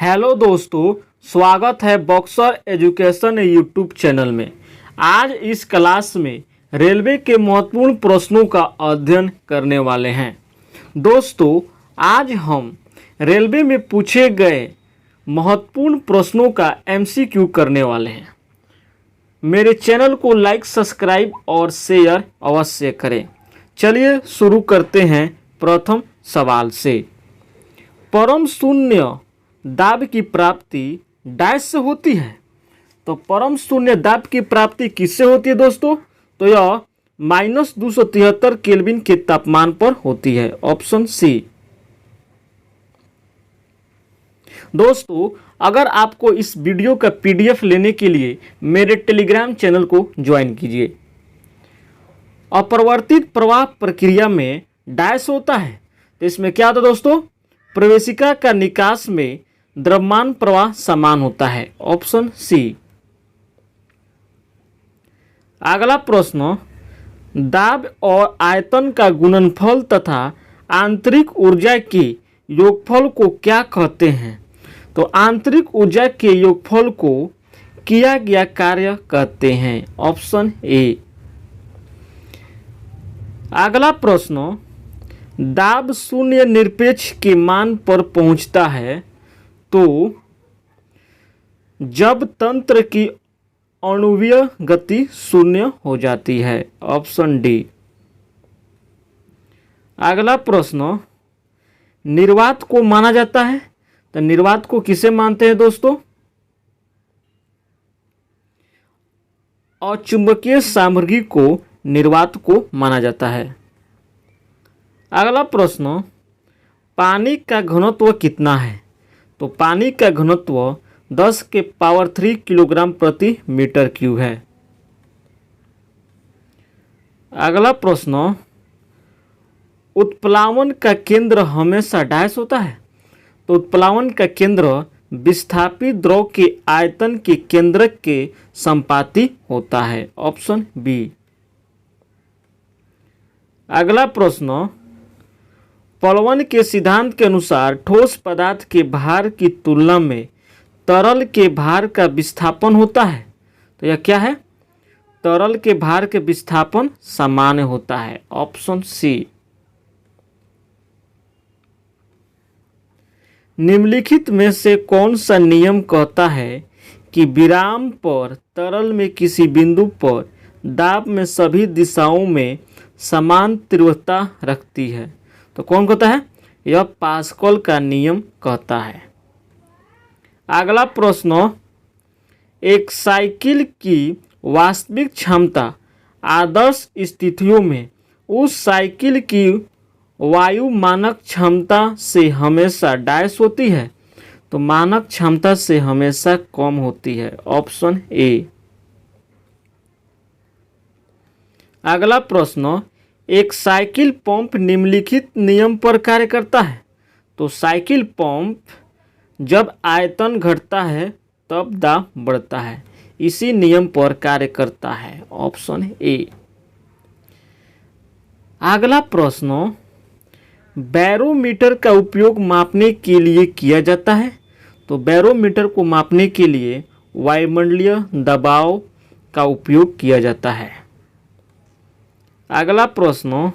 Hello दोस्तों, स्वागत है बॉक्सर एजुकेशन यूट्यूब चैनल में। आज इस क्लास में रेलवे के महत्वपूर्ण प्रश्नों का अध्ययन करने वाले हैं। दोस्तों, आज हम रेलवे में पूछे गए महत्वपूर्ण प्रश्नों का एमसीक्यू करने वाले हैं। मेरे चैनल को लाइक, सब्सक्राइब और शेयर अवश्य करें। चलिए शुरू करते हैं प्रथम सवाल से। परम शून्य दाब की प्राप्ति डैश से होती है। तो परम शून्य दाब की प्राप्ति किससे होती है दोस्तों? तो यह -273 केल्विन के तापमान पर होती है। Option C. दोस्तों, अगर आपको इस वीडियो का पीडीएफ लेने के लिए मेरे टेलीग्राम चैनल को ज्वाइन कीजिए। अपरिवर्तित प्रवाह प्रक्रिया में डैश होता है, तो इसमें क्या होता है दोस्तों? प्रवेशिका का निकास में द्रव्यमान प्रवाह समान होता है। Option C. अगला प्रश्न, दाब और आयतन का गुणनफल तथा आंतरिक ऊर्जा के योगफल को क्या कहते हैं? तो आंतरिक ऊर्जा के योगफल को किया गया कार्य कहते हैं। Option A. अगला प्रश्न, दाब शून्य निरपेक्ष के मान पर पहुंचता है तो जब तंत्र की आणविक गति शून्य हो जाती है। Option D. अगला प्रश्न, निर्वात को माना जाता है, तो निर्वात को किसे मानते हैं दोस्तों? अचुंबकीय सामग्री को निर्वात को माना जाता है। अगला प्रश्न, पानी का घनत्व कितना है? तो पानी का घनत्व 10 के पावर 3 किलोग्राम प्रति मीटर क्यूब है। अगला प्रश्न, उत्प्लावन का केंद्र हमेशा डैश होता है। तो उत्प्लावन का केंद्र विस्थापित द्रव के आयतन के केंद्र के संपाती होता है। Option B. अगला प्रश्न, पलवन के सिद्धांत के अनुसार ठोस पदार्थ के भार की तुलना में तरल के भार का विस्थापन होता है। तो यह क्या है? तरल के भार के विस्थापन सामान्य होता है। Option C. निम्नलिखित में से कौन सा नियम कहता है कि विराम पर तरल में किसी बिंदु पर दाब में सभी दिशाओं में समान तीव्रता रखती है? तो कौन कहता है? यह पास्कल का नियम कहता है। अगला प्रश्न, एक साइकिल की वास्तविक क्षमता आदर्श स्थितियों में उस साइकिल की वायु मानक क्षमता से हमेशा डैश होती है। तो मानक क्षमता से हमेशा कम होती है। Option A. अगला प्रश्न, एक साइकिल पंप निम्नलिखित नियम पर कार्य करता है। तो साइकिल पंप जब आयतन घटता है तब दाब बढ़ता है, इसी नियम पर कार्य करता है। Option A. अगला प्रश्न, बैरोमीटर का उपयोग मापने के लिए किया जाता है। तो बैरोमीटर को मापने के लिए वायुमंडलीय दबाव का उपयोग किया जाता है। अगला प्रश्न,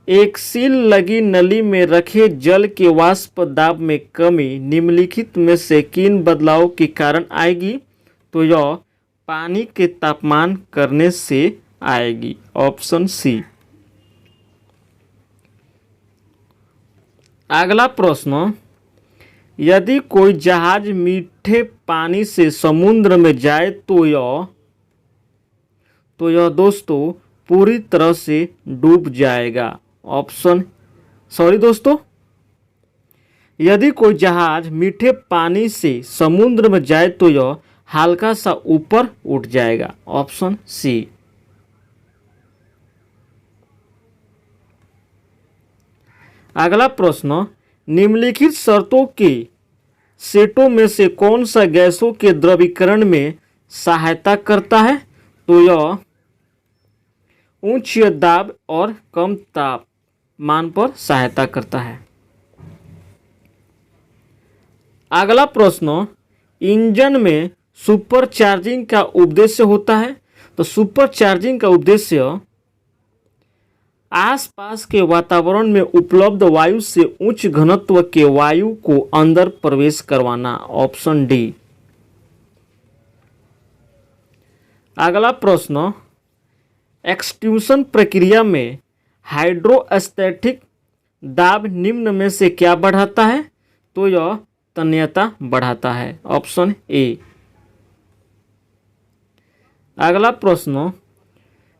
एक सील लगी नली में रखे जल के वाष्प दाब में कमी निम्नलिखित में से किन बदलाव के कारण आएगी? तो यह पानी के तापमान करने से आएगी। Option C. अगला प्रश्न, यदि कोई जहाज मीठे पानी से समुद्र में जाए तो यह दोस्तों पूरी तरह से डूब जाएगा। दोस्तों, यदि कोई जहाज मीठे पानी से समुद्र में जाए तो यह हल्का सा ऊपर उठ जाएगा। Option C. अगला प्रश्न, निम्नलिखित शर्तों के सेटों में से कौन सा गैसों के द्रवीकरण में सहायता करता है? तो यह उच्च दाब और कम तापमान पर सहायता करता है। अगला प्रश्न, इंजन में सुपर चार्जिंग का उद्देश्य होता है। तो सुपर चार्जिंग का उद्देश्य आसपास के वातावरण में उपलब्ध वायु से उच्च घनत्व के वायु को अंदर प्रवेश करवाना। Option D. अगला प्रश्न, एक्सट्रूशन प्रक्रिया में हाइड्रोस्टैटिक दाब निम्न में से क्या बढ़ाता है। तो यह तन्यता बढ़ाता है। Option A. अगला प्रश्न,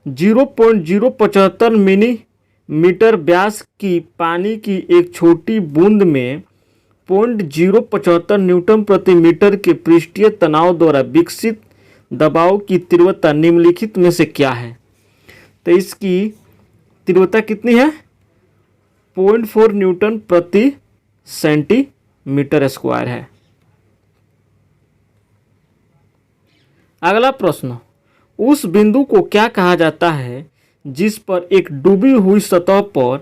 0.075 मिलीमीटर व्यास की पानी की एक छोटी बूंद में 0.075 न्यूटन प्रति मीटर के पृष्ठीय तनाव द्वारा विकसित दबाव की तीव्रता निम्नलिखित में से क्या है। तो इसकी तीव्रता कितनी है? 0.4 न्यूटन प्रति सेंटीमीटर स्क्वायर है। अगला प्रश्न, उस बिंदु को क्या कहा जाता है जिस पर एक डूबी हुई सतह पर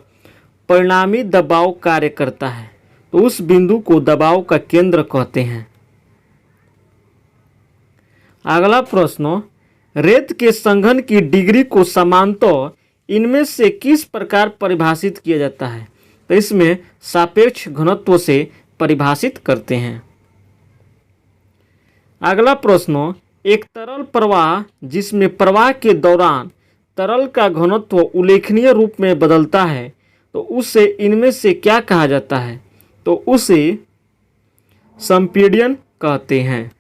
परिणामी दबाव कार्य करता है। तो उस बिंदु को दबाव का केंद्र कहते हैं। अगला प्रश्न, रेत के संघन की डिग्री को समानतः इनमें से किस प्रकार परिभाषित किया जाता है। तो इसमें सापेक्ष घनत्व से परिभाषित करते हैं। अगला प्रश्न, एक तरल प्रवाह जिसमें प्रवाह के दौरान तरल का घनत्व उल्लेखनीय रूप में बदलता है, तो उसे इनमें से क्या कहा जाता है। तो उसे संपीड़न कहते हैं।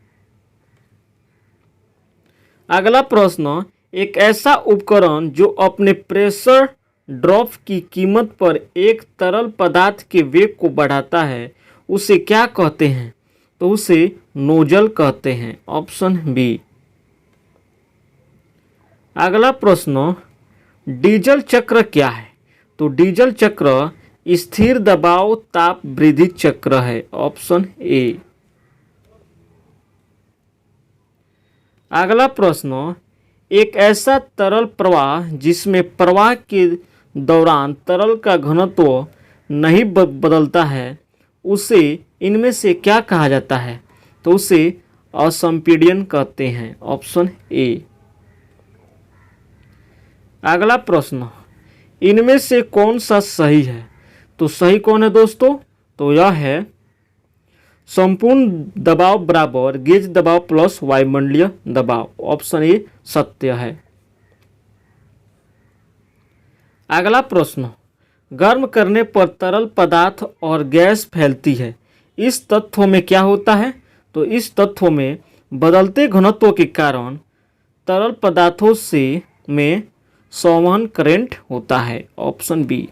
अगला प्रश्न, एक ऐसा उपकरण जो अपने प्रेशर ड्रॉप की कीमत पर एक तरल पदार्थ के वेग को बढ़ाता है, उसे क्या कहते हैं। तो उसे नोजल कहते हैं। Option B. अगला प्रश्न, डीजल चक्र क्या है। तो डीजल चक्र स्थिर दबाव ताप वृद्धि चक्र है। Option A. अगला प्रश्न, एक ऐसा तरल प्रवाह जिसमें प्रवाह के दौरान तरल का घनत्व नहीं बदलता है, उसे इनमें से क्या कहा जाता है। तो उसे असंपीड़न कहते हैं। Option A. अगला प्रश्न, इनमें से कौन सा सही है। तो सही कौन है दोस्तों। तो यह है संपूर्ण दबाव बराबर गेज दबाव प्लस वायुमंडलीय दबाव। ऑप्शन ए सत्य है। अगला प्रश्न, गर्म करने पर तरल पदार्थ और गैस फैलती है, इस तत्व में क्या होता है। तो इस तत्व में बदलते घनत्व के कारण तरल पदार्थों से में संवहन करंट होता है। Option B.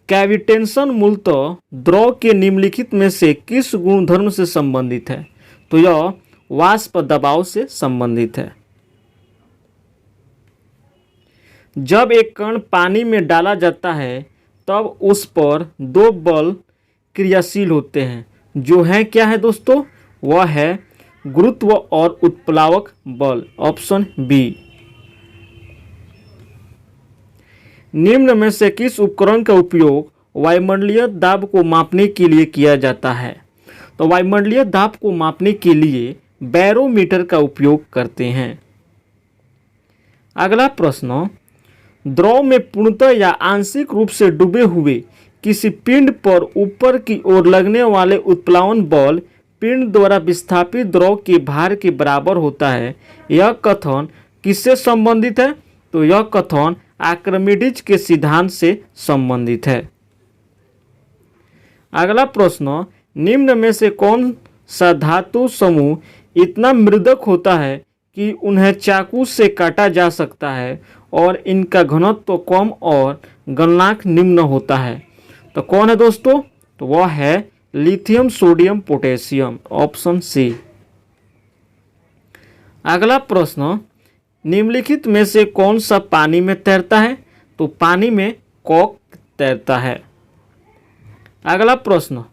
कैविटेशन मूलतः द्रव के निम्नलिखित में से किस गुणधर्म से संबंधित है। तो यह वाष्प दबाव से संबंधित है। जब एक कण पानी में डाला जाता है तब उस पर दो बल क्रियाशील होते हैं, जो है क्या है दोस्तों। वह है गुरुत्व और उत्प्लावक बल। Option B. निम्न में से किस उपकरण का उपयोग वायुमंडलीय दाब को मापने के लिए किया जाता है। तो वायुमंडलीय दाब को मापने के लिए बैरोमीटर का उपयोग करते हैं। अगला प्रश्न, द्रव में पूर्णतः या आंशिक रूप से डूबे हुए किसी पिंड पर ऊपर की ओर लगने वाले उत्प्लावन बल पिंड द्वारा विस्थापित द्रव के भार के बराबर होता है। यह कथन किससे संबंधित है। तो यह कथन आर्किमिडीज के सिद्धांत से संबंधित है। अगला प्रश्न, निम्न में से कौन सा धातु समूह इतना मृदक होता है कि उन्हें चाकू से काटा जा सकता है और इनका घनत्व कम और गलनांक निम्न होता है। तो कौन है दोस्तों। तो वह है lithium sodium potassium. Option C. अगला प्रश्न, निम्नलिखित में से कौन सा पानी में तैरता है। तो पानी में कॉक तैरता है। अगला प्रश्न,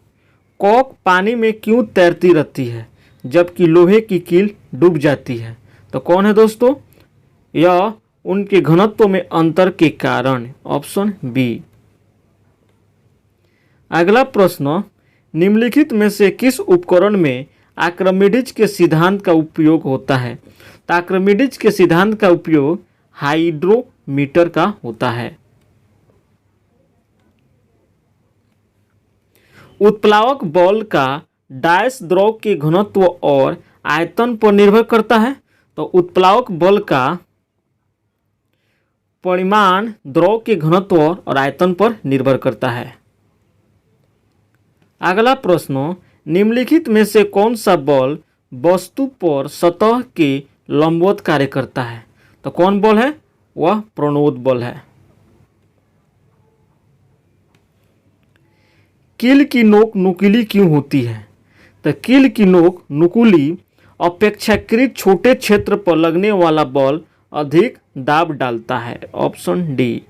कॉक पानी में क्यों तैरती रहती है जबकि लोहे की कील डूब जाती है। तो कौन है दोस्तों। यह उनके घनत्व में अंतर के कारण। Option B. अगला प्रश्न, निम्नलिखित में से किस उपकरण में आर्किमिडीज के सिद्धांत का उपयोग होता है? तो आर्किमिडीज के सिद्धांत का उपयोग हाइड्रोमीटर का होता है। उत्प्लावक बल का डैश द्रव के घनत्व और आयतन पर निर्भर करता है। तो उत्प्लावक बल का परिमाण द्रव के घनत्व और आयतन पर निर्भर करता है। अगला प्रश्न, निम्नलिखित में से कौन सा बल वस्तु पर सतह के लंबवत कार्य करता है? तो कौन बल है? वह प्रणोद बल है। कील की नोक नुकीली क्यों होती है? तो कील की नोक नुकीली अपेक्षाकृत छोटे क्षेत्र पर लगने वाला बल अधिक दाब डालता है। Option D.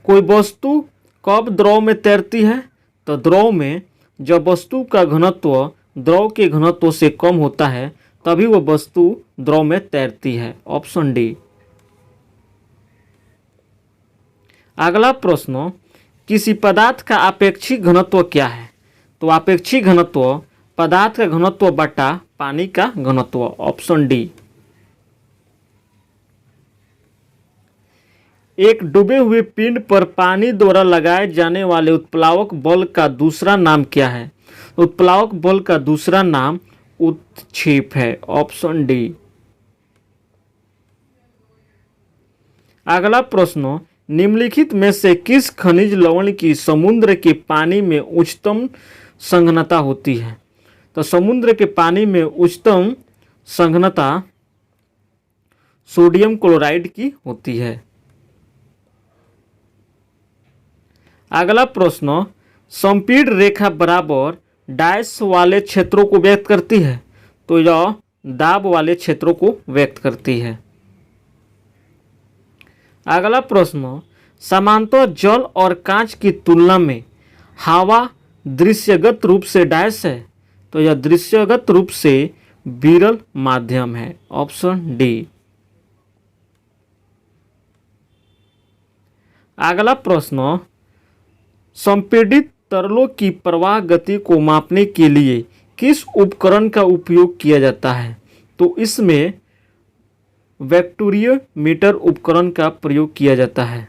कोई वस्तु कब द्रव में तैरती है? तो द्रव में जब वस्तु का घनत्व द्रव के घनत्व से कम होता है तभी वह वस्तु द्रव में तैरती है। Option D. अगला प्रश्न, किसी पदार्थ का आपेक्षिक घनत्व क्या है? तो आपेक्षिक घनत्व पदार्थ का घनत्व बटा पानी का घनत्व। Option D. एक डूबे हुए पिंड पर पानी द्वारा लगाए जाने वाले उत्प्लावक बल का दूसरा नाम क्या है? उत्प्लावक बल का दूसरा नाम उत्क्षेप है। Option D. अगला प्रश्न, निम्नलिखित में से किस खनिज लवण की समुद्र के पानी में उच्चतम संघनता होती है? तो समुद्र के पानी में उच्चतम संघनता सोडियम क्लोराइड की होती है। अगला प्रश्न, संपीड़ रेखा बराबर डैश वाले क्षेत्रों को व्यक्त करती है। तो यह दाब वाले क्षेत्रों को व्यक्त करती है। अगला प्रश्न, समांतर जल और कांच की तुलना में हवा दृश्यगत रूप से डैश है। तो यह दृश्यगत रूप से विरल माध्यम है। Option D. अगला प्रश्न, संपीड़ित तरलों की प्रवाह गति को मापने के लिए किस उपकरण का उपयोग किया जाता है? तो इसमें वेक्टोरियोमीटर उपकरण का प्रयोग किया जाता है।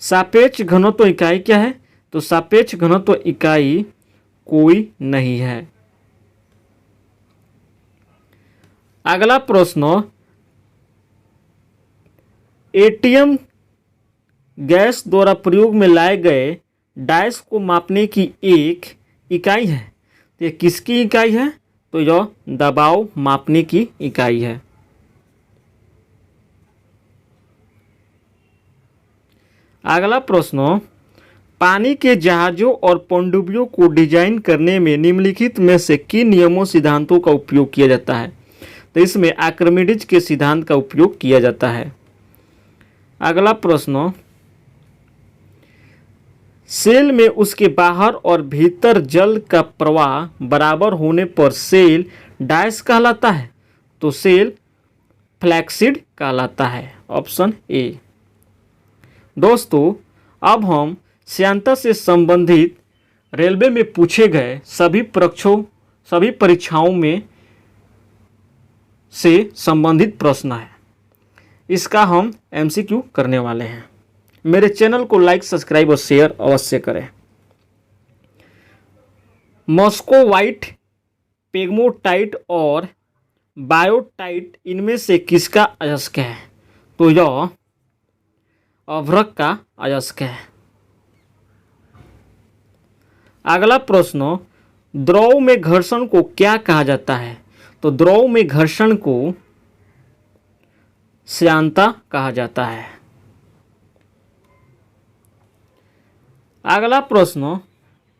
सापेक्ष घनत्व इकाई क्या है? तो सापेक्ष घनत्व इकाई कोई नहीं है। अगला प्रश्न, एटीएम गैस द्वारा प्रयोग में लाए गए डैश को मापने की एक इकाई है। तो यह किसकी इकाई है? तो यह दबाव मापने की इकाई है। अगला प्रश्न, पानी के जहाज़ों और पनडुब्बियों को डिजाइन करने में निम्नलिखित में से किन नियमों सिद्धांतों का उपयोग किया जाता है? तो इसमें आर्किमिडीज के सिद्धांत का उपयोग किया जाता है। अगला प्रश्न, सेल में उसके बाहर और भीतर जल का प्रवाह बराबर होने पर सेल डैश कहलाता है। तो सेल फ्लैक्सिड कहलाता है। Option A. दोस्तों, अब हम श्यानता से संबंधित रेलवे में पूछे गए सभी परीक्षाओं में से संबंधित प्रश्न है, इसका हम एमसीक्यू करने वाले हैं। मेरे चैनल को लाइक, सब्सक्राइब और शेयर अवश्य करें। मॉस्कोवाइट, पेग्माटाइट और बायोटाइट इनमें से किसका अयस्क है? तो यह अभ्रक का अयस्क है। अगला प्रश्न, द्रव में घर्षण को क्या कहा जाता है? तो द्रव में घर्षण को श्यानता कहा जाता है। अगला प्रश्न,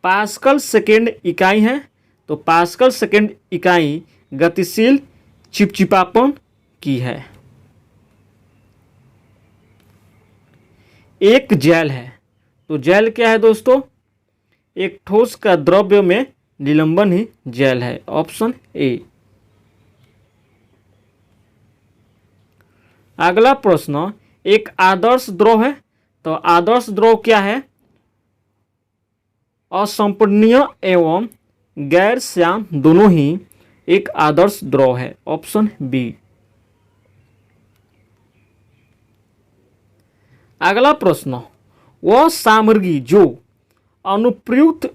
पास्कल सेकेंड इकाई है। तो पास्कल सेकेंड इकाई गतिशील चिपचिपापन की है। एक जैल है। तो जैल क्या है दोस्तों? एक ठोस का द्रव्य में निलंबन ही जैल है। Option A. अगला प्रश्न, एक आदर्श द्रव है, तो आदर्श द्रव क्या है? असंपीडनीय एवं गैर श्यान दोनों ही एक आदर्श द्रव है। Option B. अगला प्रश्न, वह सामग्री जो अनुप्रयुक्त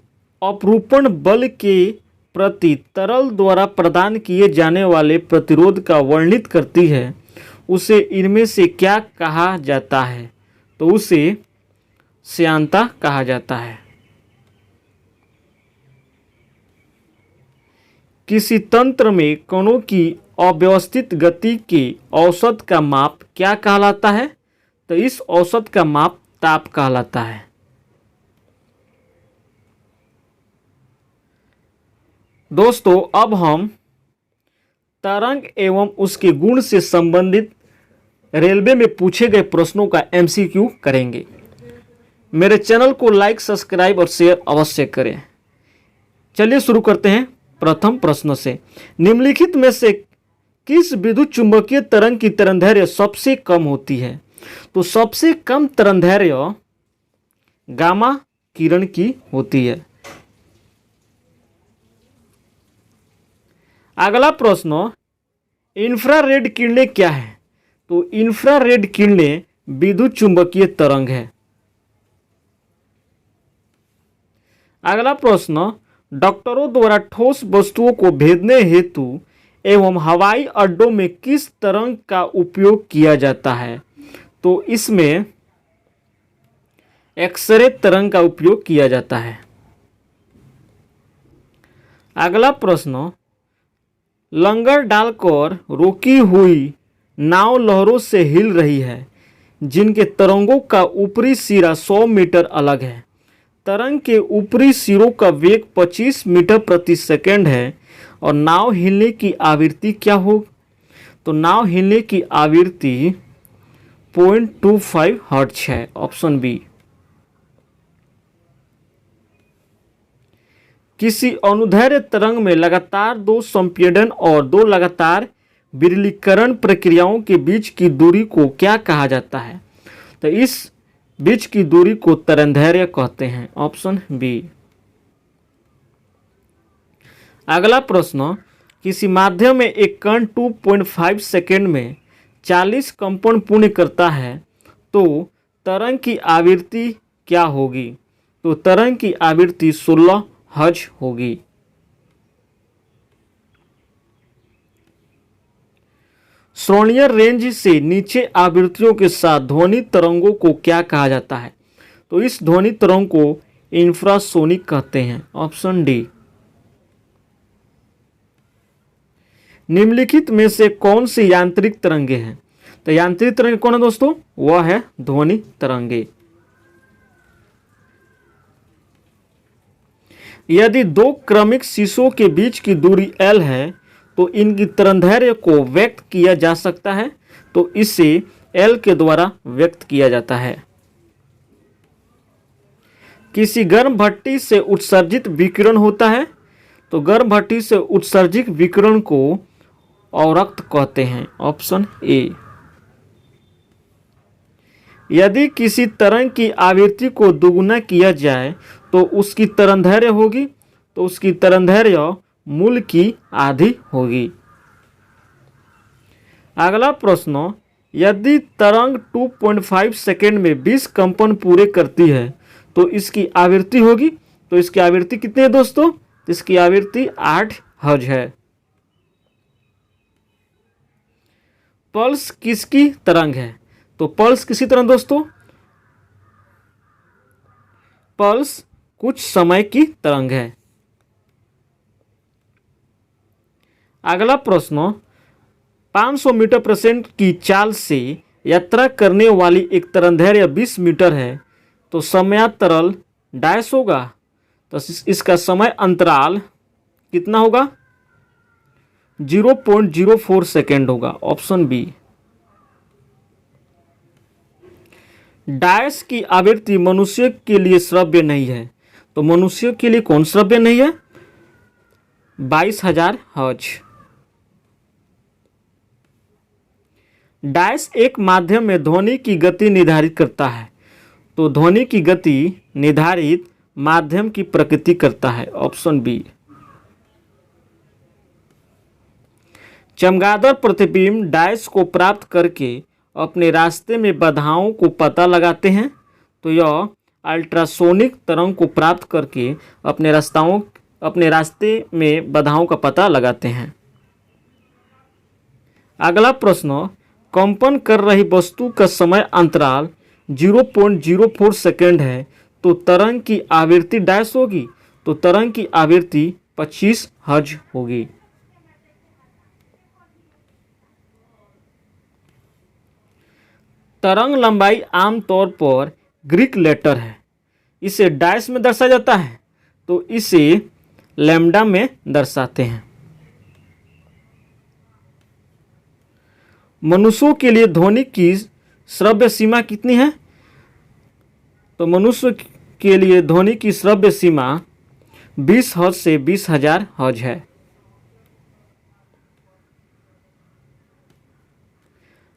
अपरूपण बल के प्रति तरल द्वारा प्रदान किए जाने वाले प्रतिरोध का वर्णित करती है, उसे इनमें से क्या कहा जाता है? तो उसे श्यानता कहा जाता है। किसी तंत्र में कणों की अव्यवस्थित गति के औसत का माप क्या कहलाता है? तो इस औसत का माप ताप कहलाता है। दोस्तों, अब हम तरंग एवं उसके गुण से संबंधित रेलवे में पूछे गए प्रश्नों का एमसीक्यू करेंगे। मेरे चैनल को लाइक, सब्सक्राइब और शेयर अवश्य करें। चलिए शुरू करते हैं प्रथम प्रश्न से। निम्नलिखित में से किस विद्युत चुंबकीय तरंग की तरंगदैर्घ्य सबसे कम होती है? तो सबसे कम तरंगदैर्घ्य गामा किरण की होती है। अगला प्रश्न, इंफ्रारेड किरणें क्या है? तो इंफ्रारेड किरणें विद्युत चुंबकीय तरंग है। अगला प्रश्न, डॉक्टरों द्वारा ठोस वस्तुओं को भेदने हेतु एवं हवाई अड्डों में किस तरंग का उपयोग किया जाता है? तो इसमें एक्सरे तरंग का उपयोग किया जाता है। अगला प्रश्न, लंगर डालकर रोकी हुई नाव लहरों से हिल रही है, जिनके तरंगों का ऊपरी सिरा 100 मीटर अलग है। तरंग के ऊपरी सिरों का वेग 25 मीटर प्रति सेकंड है और नाव हिलने की आवृत्ति क्या हो? तो नाव हिलने की आवृत्ति 0.25 हर्ट्ज है। Option B. किसी अनुदैर्घ्य तरंग में लगातार 2 संपीड़न और 2 लगातार विरलीकरण प्रक्रियाओं के बीच की दूरी को क्या कहा जाता है? तो इस बीच की दूरी को तरंगदैर्घ्य कहते हैं। Option B. अगला प्रश्न, किसी माध्यम में एक कण 2.5 सेकेंड में 40 कंपन पूर्ण करता है, तो तरंग की आवृत्ति क्या होगी? तो तरंग की आवृत्ति 16 हर्ट्ज होगी। श्रोडिंगर रेंज से नीचे आवृत्तियों के साथ ध्वनि तरंगों को क्या कहा जाता है? तो इस ध्वनि तरंग को इंफ्रासोनिक कहते हैं। Option D. निम्नलिखित में से कौन सी यांत्रिक तरंगे हैं? तो यांत्रिक तरंगे कौन है दोस्तों? वह है ध्वनि तरंगे। यदि 2 क्रमिक शीशों के बीच की दूरी L है, तो इनकी तरंगदैर्घ्य को व्यक्त किया जा सकता है, तो इसे L के द्वारा व्यक्त किया जाता है। किसी गर्म भट्टी से उत्सर्जित विकिरण होता है, तो गर्म भट्टी से उत्सर्जित विकिरण को अवरक्त कहते हैं। Option A. यदि किसी तरंग की आवृत्ति को दोगुना किया जाए तो उसकी तरंगदैर्घ्य होगी, तो उसकी तरंगदैर्घ्य मूल की आधी होगी। अगला प्रश्न, यदि तरंग 2.5 सेकेंड में 20 कंपन पूरे करती है, तो इसकी आवृत्ति होगी। तो इसकी आवृत्ति कितनी है दोस्तों? इसकी आवृत्ति 8 हर्ट्ज है। पल्स किसकी तरंग है? तो पल्स किसी तरंग दोस्तों? पल्स कुछ समय की तरंग है। अगला प्रश्न, 500 मीटर प्रति की चाल से यात्रा करने वाली एक तरंगदैर्घ्य 20 मीटर है, तो समयांतराल डैश होगा। तो इसका समय अंतराल कितना होगा? 0.04 सेकेंड होगा। Option B. डैश की आवृत्ति मनुष्य के लिए श्रव्य नहीं है, तो मनुष्य के लिए कौन श्रव्य नहीं है? 22,000 हर्ट्ज। डायस एक माध्यम में ध्वनि की गति निर्धारित करता है। तो ध्वनि की गति निर्धारित माध्यम की प्रकृति करता है, ऑप्शन बी। चमगादड़ प्रतिबिंब डायस को प्राप्त करके अपने रास्ते में बाधाओं को पता लगाते हैं। तो यह अल्ट्रासोनिक तरंग को प्राप्त करके अपने रास्ते में बाधाओं का पता लगाते हैं। अगला प्रश्न, कंपन कर रही वस्तु का समय अंतराल 0.04 सेकेंड है, तो तरंग की आवृत्ति डैश होगी। तो तरंग की आवृत्ति 25 हर्ट्ज होगी। तरंग लंबाई आमतौर पर ग्रीक लेटर है, इसे डैश में दर्शाया जाता है, तो इसे लैम्डा में दर्शाते हैं। मनुष्यों के लिए ध्वनि की श्रव्य सीमा कितनी है? तो मनुष्य के लिए ध्वनि की श्रव्य सीमा 20 हर्ट्ज से 20,000 हर्ट्ज है।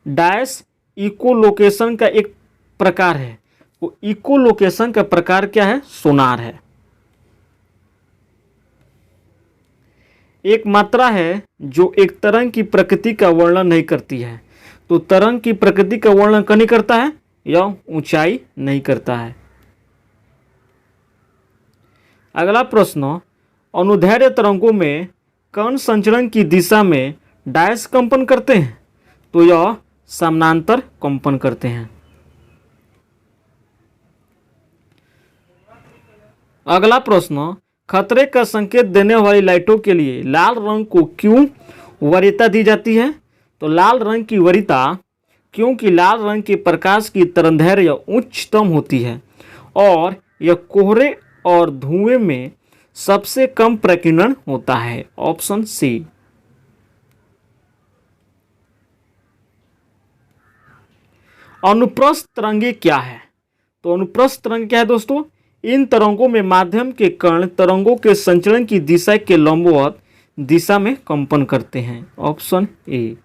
डैश इकोलोकेशन का एक प्रकार है। वो इकोलोकेशन का प्रकार क्या है? सोनार है। एक मात्रा है जो एक तरंग की प्रकृति का वर्णन नहीं करती है। तो तरंग की प्रकृति का वर्णन नहीं करता है, यह ऊंचाई नहीं करता है। अगला प्रश्न, अनुदैर्ध्य तरंगों में कण संचरण की दिशा में डैश कंपन करते हैं। तो यह समानांतर कंपन करते हैं। अगला प्रश्न, खतरे का संकेत देने वाली लाइटों के लिए लाल रंग को क्यों वरीयता दी जाती है? तो लाल रंग की वरीयता क्योंकि लाल रंग के प्रकाश की तरंगदैर्घ्य उच्चतम होती है और यह कोहरे और धुएं में सबसे कम प्रकीर्णन होता है, ऑप्शन सी। अनुप्रस्थ तरंगे क्या है? तो अनुप्रस्थ तरंग क्या है दोस्तों? इन तरंगों में माध्यम के कण तरंगों के संचरण की दिशा के लंबवत दिशा में कंपन करते हैं, ऑप्शन ए।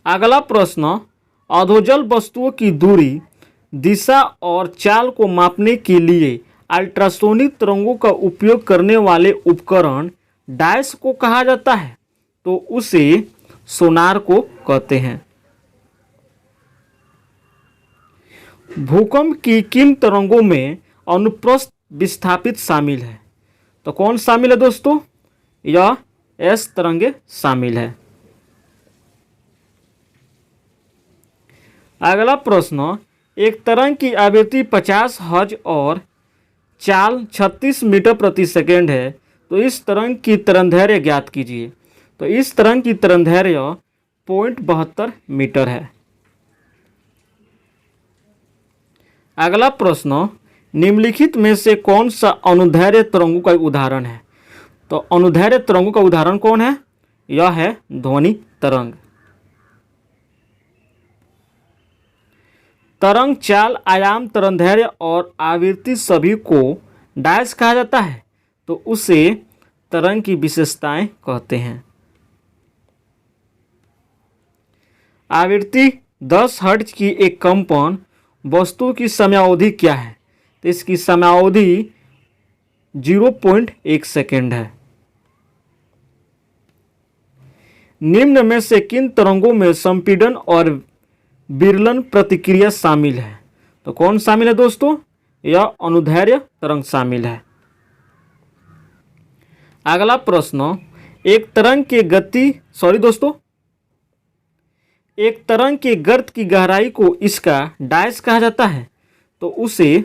अगला प्रश्न, अधोजल वस्तुओं की दूरी, दिशा और चाल को मापने के लिए अल्ट्रासोनिक तरंगों का उपयोग करने वाले उपकरण डैश को कहा जाता है। तो उसे सोनार को कहते हैं। भूकंप की किन तरंगों में अनुप्रस्थ विस्थापित शामिल है? तो कौन शामिल है दोस्तों? यह एस तरंगे शामिल है। अगला प्रश्न, एक तरंग की आवृत्ति 50 हर्ट्ज और चाल 36 मीटर प्रति सेकेंड है, तो इस तरंग की तरंगदैर्घ्य ज्ञात कीजिए। तो इस तरंग की तरंगदैर्घ्य 0.72 मीटर है। अगला प्रश्न, निम्नलिखित में से कौन सा अनुदैर्ध्य तरंगों का उदाहरण है? तो अनुदैर्ध्य तरंगों का उदाहरण कौन है? यह है ध्वनि तरंग। तरंग चाल, आयाम, तरंगदैर्घ्य और आवृत्ति सभी को डैश कहा जाता है, तो उसे तरंग की विशेषताएं कहते हैं। आवृत्ति 10 हर्ट्ज की एक कंपन वस्तु की समयावधि क्या है? तो इसकी समयावधि 0.1 सेकेंड है। निम्न में से किन तरंगों में संपीड़न और विरलन प्रतिक्रिया शामिल है? तो कौन शामिल है दोस्तों? यह अनुदैर्ध्य तरंग शामिल है। अगला प्रश्न, एक तरंग के गर्त की गहराई को इसका डैश कहा जाता है, तो उसे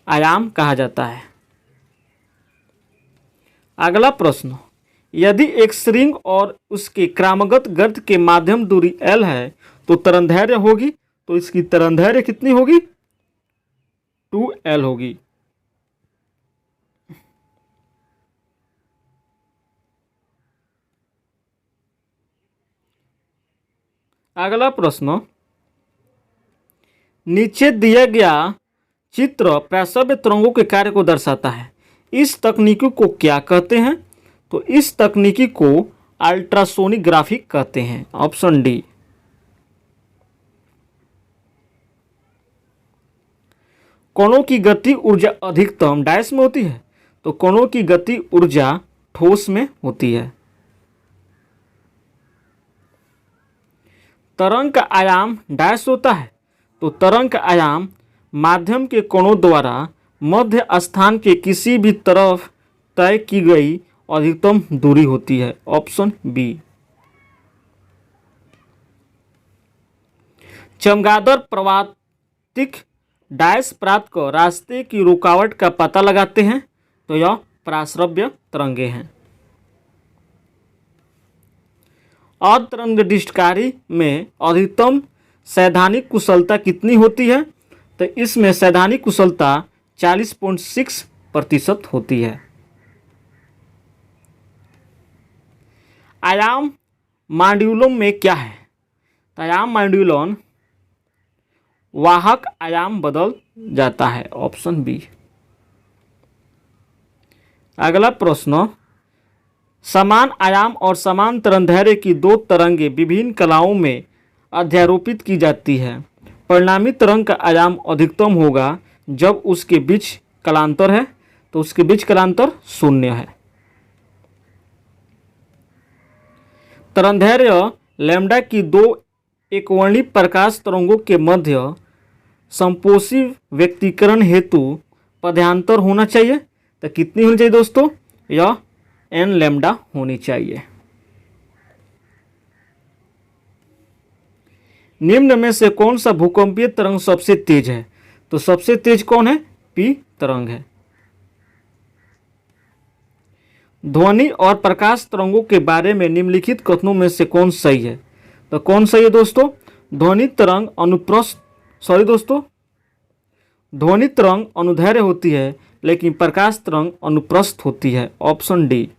आयाम कहा जाता है। अगला प्रश्न, यदि एक श्रृंग और उसके क्रमागत गर्त के माध्यम दूरी L है, तो तरंगदैर्घ्य होगी। तो इसकी तरंगदैर्घ्य कितनी होगी? 2L होगी। अगला प्रश्न, नीचे दिया गया चित्र प्रसव्य तरंगों के कार्य को दर्शाता है। इस तकनीकी को क्या कहते हैं? तो इस तकनीकी को अल्ट्रासोनिग्राफी कहते हैं। Option D. कणों की गति ऊर्जा अधिकतम डैश में होती है, तो कणों की गति ऊर्जा ठोस में होती है। तरंग का आयाम डैश होता है, तो तरंग का आयाम माध्यम के कणों द्वारा मध्य स्थान के किसी भी तरफ तय की गई अधिकतम दूरी होती है। Option B. चमगादड़ प्रवातिक डैश प्राप्त कर रास्ते की रुकावट का पता लगाते हैं, तो यह प्राश्रव्य तरंगे हैं। अतरंगदृष्टिकारी में अधिकतम सैद्धांतिक कुशलता कितनी होती है, तो इसमें सैद्धांतिक कुशलता 40.6% होती है। आयाम मॉड्यूलम में क्या है, तो आयाम मॉड्यूलन वाहक आयाम बदल जाता है। Option B. अगला प्रश्न, समान आयाम और समान तरंगदैर्घ्य की दो तरंगें विभिन्न कलाओं में अध्यारोपित की जाती है। परिणामी तरंग का आयाम अधिकतम होगा जब उसके बीच कलांतर है, तो उसके बीच कलांतर 0 है। तरंगदैर्घ्य लैम्ब्डा की दो एकवर्णी प्रकाश तरंगों के मध्य संपोषी व्यक्तीकरण हेतु पदांतर होना चाहिए, तो कितनी होनी चाहिए दोस्तों, यह n लैम्ब्डा होनी चाहिए। निम्न में से कौन सा भूकंपीय तरंग सबसे तेज है, तो सबसे तेज कौन है, पी तरंग है। ध्वनि और प्रकाश तरंगों के बारे में निम्नलिखित कथनों में से कौन सही है, तो कौन सही है दोस्तों, ध्वनि तरंग ध्वनि तरंग अनुदैर्घ्य होती है, लेकिन प्रकाश तरंग अनुप्रस्थ होती है। Option D.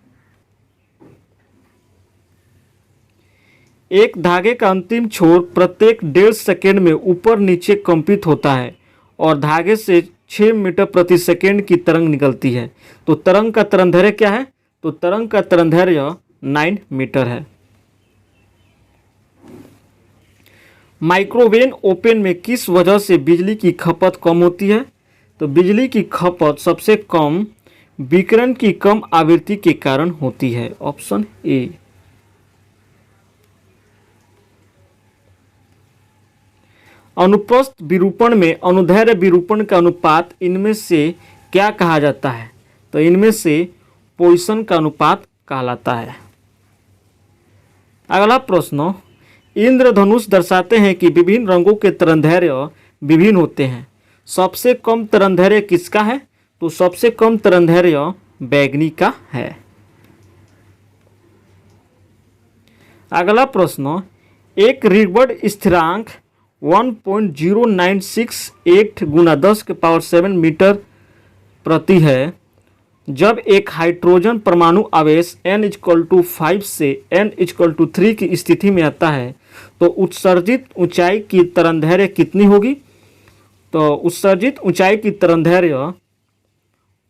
एक धागे का अंतिम छोर प्रत्येक 1.5 सेकेंड में ऊपर नीचे कंपित होता है और धागे से 6 मीटर प्रति सेकेंड की तरंग निकलती है, तो तरंग का तरंगदैर्घ्य क्या है, तो तरंग का तरंगदैर्घ्य 9 मीटर है। माइक्रोवेव ओवन में किस वजह से बिजली की खपत कम होती है, तो बिजली की खपत सबसे कम विकिरण की कम आवृत्ति के कारण होती है। Option A. अनुप्रस्थ विरूपण में अनुदैर्घ्य विरूपण का अनुपात इनमें से क्या कहा जाता है, तो इनमें से पॉइसन का अनुपात कहलाता है। अगला प्रश्न, इंद्रधनुष दर्शाते हैं कि विभिन्न रंगों के तरंगदैर्घ्य विभिन्न होते हैं। सबसे कम तरंगदैर्घ्य किसका है, तो सबसे कम तरंगदैर्घ्य बैगनी का है। अगला प्रश्न, एक रिगबर्ड स्थिरांक 1.0968 गुना 10⁷ मीटर प्रति है जब एक हाइड्रोजन परमाणु आवेश n=5 से n=3 की स्थिति में आता है, तो उत्सर्जित ऊंचाई की तरंगदैर्घ्य कितनी होगी, तो उत्सर्जित ऊंचाई की तरंगदैर्घ्य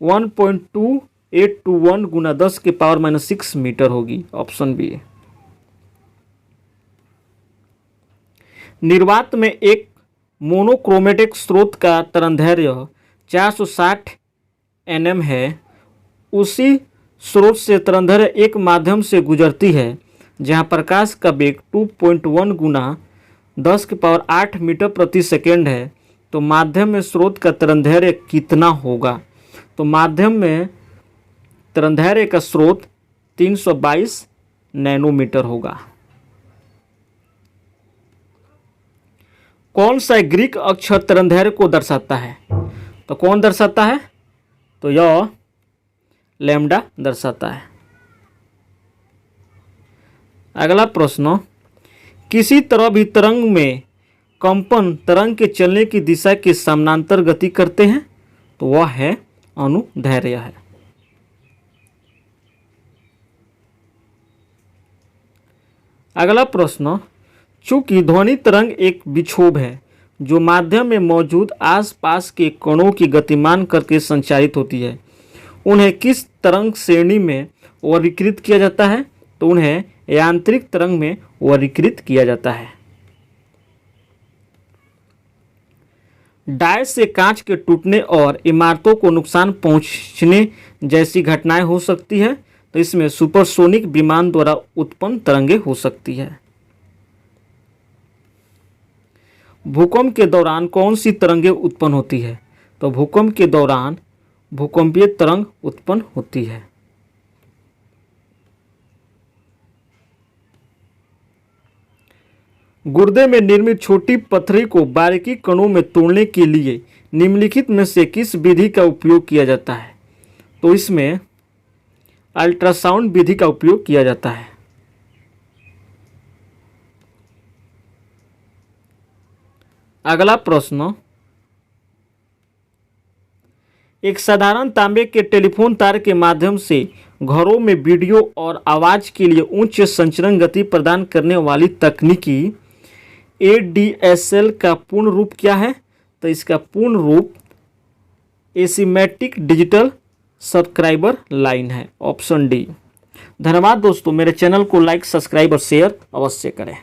1.2821 गुना 10⁻⁻6 मीटर होगी। Option B. निर्वात में एक मोनोक्रोमेटिक स्रोत का तरंगदैर्घ्य 460 nm है। उसी स्रोत से तरंगदैर्घ्य एक माध्यम से गुजरती है जहां प्रकाश का वेग 2.1 गुना 10⁸ मीटर प्रति सेकेंड है, तो माध्यम में स्रोत का तरंगदैर्घ्य कितना होगा, तो माध्यम में तरंगदैर्घ्य का स्रोत 322 नैनोमीटर होगा। कौन सा ग्रीक अक्षर तरंगदैर्घ्य को दर्शाता है, तो कौन दर्शाता है, तो यह लैम्ब्डा दर्शाता है। अगला प्रश्न, किसी तरह भी तरंग में कंपन तरंग के चलने की दिशा के समानांतर गति करते हैं, तो वह है अनुदैर्घ्य है। अगला प्रश्न, चूंकि ध्वनि तरंग एक विक्षोभ है जो माध्यम में मौजूद आसपास के कणों की गतिमान करके संचारित होती है, उन्हें किस तरंग श्रेणी में वर्गीकृत किया जाता है, तो उन्हें यांत्रिक तरंग में वर्गीकृत किया जाता है। डाय से कांच के टूटने और इमारतों को नुकसान पहुंचने जैसी घटनाएं हो सकती है, तो इसमें सुपरसोनिक विमान द्वारा उत्पन्न तरंगे हो सकती है। भूकंप के दौरान कौन सी तरंगे उत्पन्न होती है? तो भूकंप के दौरान भूकंपीय तरंग उत्पन्न होती है। गुर्दे में निर्मित छोटी पथरी को बारीकी कणों में तोड़ने के लिए निम्नलिखित में से किस विधि का उपयोग किया जाता है? तो इसमें अल्ट्रासाउंड विधि का उपयोग किया जाता है। अगला प्रश्न, एक साधारण तांबे के टेलीफोन तार के माध्यम से घरों में वीडियो और आवाज के लिए उच्च संचरण गति प्रदान करने वाली तकनीकी ADSL का पूर्ण रूप क्या है? तो इसका पूर्ण रूप एसिमेट्रिक डिजिटल सब्सक्राइबर लाइन है, ऑप्शन डी। धन्यवाद दोस्तों, मेरे चैनल को लाइक, सब्सक्राइब और शेयर अवश्य करें।